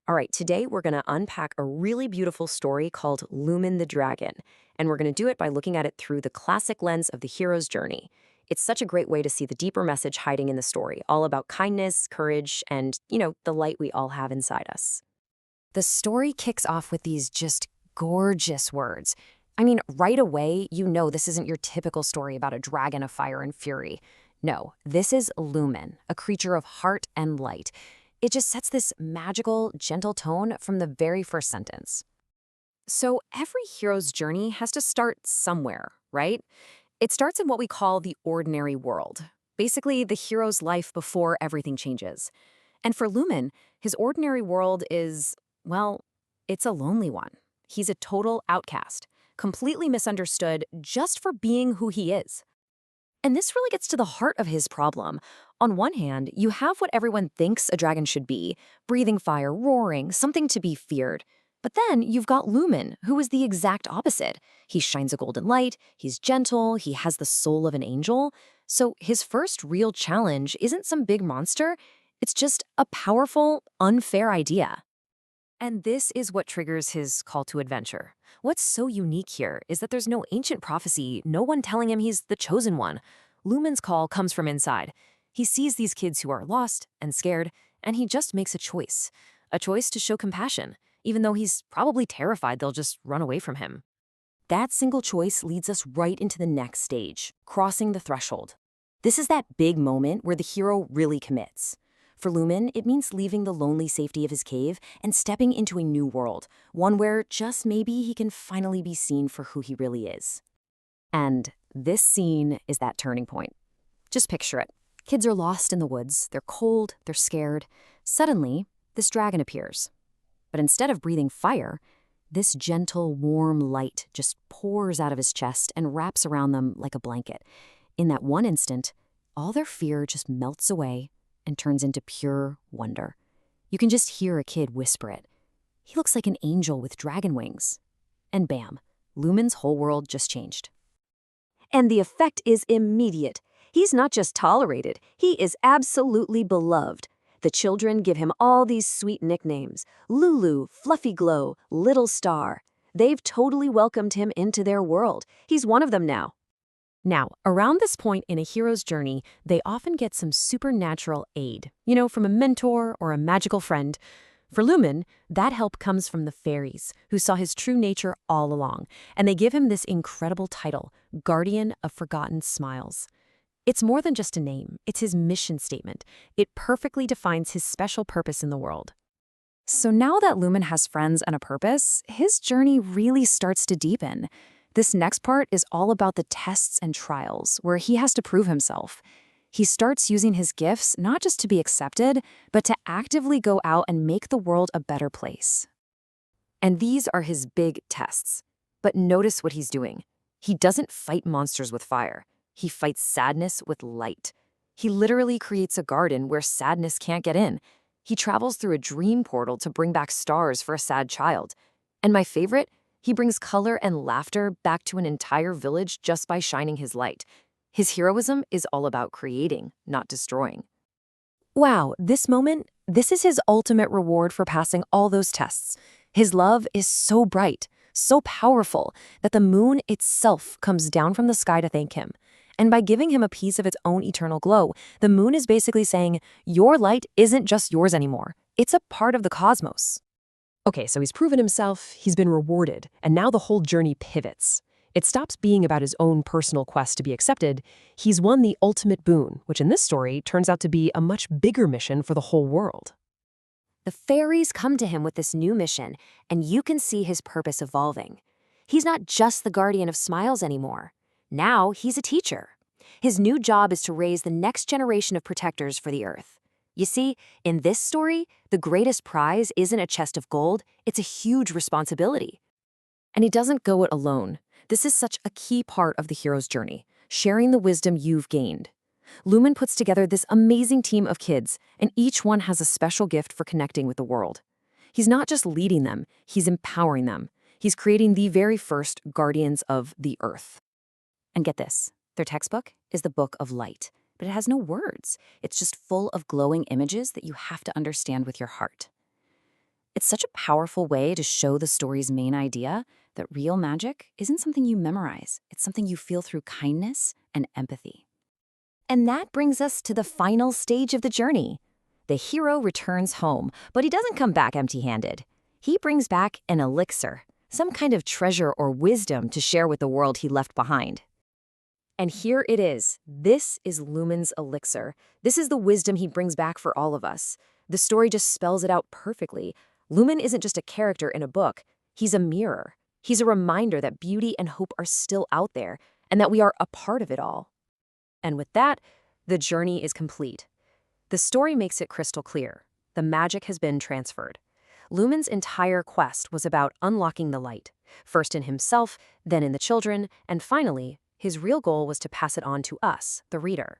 All right, today we're going to unpack a really beautiful story called Lumen the Dragon, and we're going to do it by looking at it through the classic lens of the hero's journey. It's such a great way to see the deeper message hiding in the story, all about kindness, courage, and, the light we all have inside us. The story kicks off with these just gorgeous words. I mean, right away, this isn't your typical story about a dragon of fire and fury. No, this is Lumen, a creature of heart and light. It just sets this magical, gentle tone from the very first sentence. So every hero's journey has to start somewhere, right? It starts in what we call the ordinary world, basically the hero's life before everything changes. And for Lumen, his ordinary world is, well, it's a lonely one. He's a total outcast, completely misunderstood just for being who he is. And this really gets to the heart of his problem. On one hand, you have what everyone thinks a dragon should be, breathing fire, roaring, something to be feared. But then you've got Lumen, who is the exact opposite. He shines a golden light, he's gentle, he has the soul of an angel. So his first real challenge isn't some big monster, it's just a powerful, unfair idea. And this is what triggers his call to adventure. What's so unique here is that there's no ancient prophecy, no one telling him he's the chosen one. Lumen's call comes from inside. He sees these kids who are lost and scared, and he just makes a choice to show compassion, even though he's probably terrified they'll just run away from him. That single choice leads us right into the next stage, crossing the threshold. This is that big moment where the hero really commits. For Lumen, it means leaving the lonely safety of his cave and stepping into a new world, one where just maybe he can finally be seen for who he really is. And this scene is that turning point. Just picture it. Kids are lost in the woods, they're cold, they're scared. Suddenly, this dragon appears. But instead of breathing fire, this gentle, warm light just pours out of his chest and wraps around them like a blanket. In that one instant, all their fear just melts away and turns into pure wonder. You can just hear a kid whisper it. He looks like an angel with dragon wings. And bam, Lumen's whole world just changed. And the effect is immediate. He's not just tolerated, he is absolutely beloved. The children give him all these sweet nicknames: Lulu, Fluffy Glow, Little Star. They've totally welcomed him into their world. He's one of them now. Now, around this point in a hero's journey, they often get some supernatural aid, from a mentor or a magical friend. For Lumen, that help comes from the fairies, who saw his true nature all along, and they give him this incredible title, Guardian of Forgotten Smiles. It's more than just a name, it's his mission statement. It perfectly defines his special purpose in the world. So now that Lumen has friends and a purpose, his journey really starts to deepen. This next part is all about the tests and trials, where he has to prove himself. He starts using his gifts not just to be accepted, but to actively go out and make the world a better place. And these are his big tests. But notice what he's doing. He doesn't fight monsters with fire. He fights sadness with light. He literally creates a garden where sadness can't get in. He travels through a dream portal to bring back stars for a sad child. And my favorite, he brings color and laughter back to an entire village just by shining his light. His heroism is all about creating, not destroying. Wow, this is his ultimate reward for passing all those tests. His love is so bright, so powerful, that the moon itself comes down from the sky to thank him. And by giving him a piece of its own eternal glow, the moon is basically saying, your light isn't just yours anymore. It's a part of the cosmos. Okay, so he's proven himself, he's been rewarded, and now the whole journey pivots. It stops being about his own personal quest to be accepted. He's won the ultimate boon, which in this story turns out to be a much bigger mission for the whole world. The fairies come to him with this new mission, and you can see his purpose evolving. He's not just the guardian of smiles anymore. Now he's a teacher. His new job is to raise the next generation of protectors for the Earth. You see, in this story, the greatest prize isn't a chest of gold, it's a huge responsibility. And he doesn't go it alone. This is such a key part of the hero's journey, sharing the wisdom you've gained. Lumen puts together this amazing team of kids, and each one has a special gift for connecting with the world. He's not just leading them, he's empowering them. He's creating the very first guardians of the Earth. And get this, their textbook is the Book of Light, but it has no words. It's just full of glowing images that you have to understand with your heart. It's such a powerful way to show the story's main idea that real magic isn't something you memorize, it's something you feel through kindness and empathy. And that brings us to the final stage of the journey. The hero returns home, but he doesn't come back empty-handed. He brings back an elixir, some kind of treasure or wisdom to share with the world he left behind. And here it is. This is Lumen's elixir. This is the wisdom he brings back for all of us. The story just spells it out perfectly. Lumen isn't just a character in a book. He's a mirror. He's a reminder that beauty and hope are still out there and that we are a part of it all. And with that, the journey is complete. The story makes it crystal clear. The magic has been transferred. Lumen's entire quest was about unlocking the light, first in himself, then in the children, and finally, his real goal was to pass it on to us, the reader.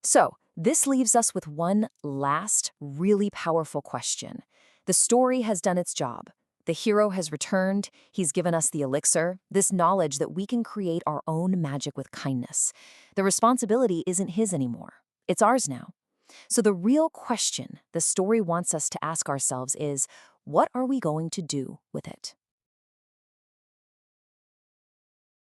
So, this leaves us with one last, really powerful question. The story has done its job. The hero has returned, he's given us the elixir, this knowledge that we can create our own magic with kindness. The responsibility isn't his anymore. It's ours now. So the real question the story wants us to ask ourselves is, what are we going to do with it?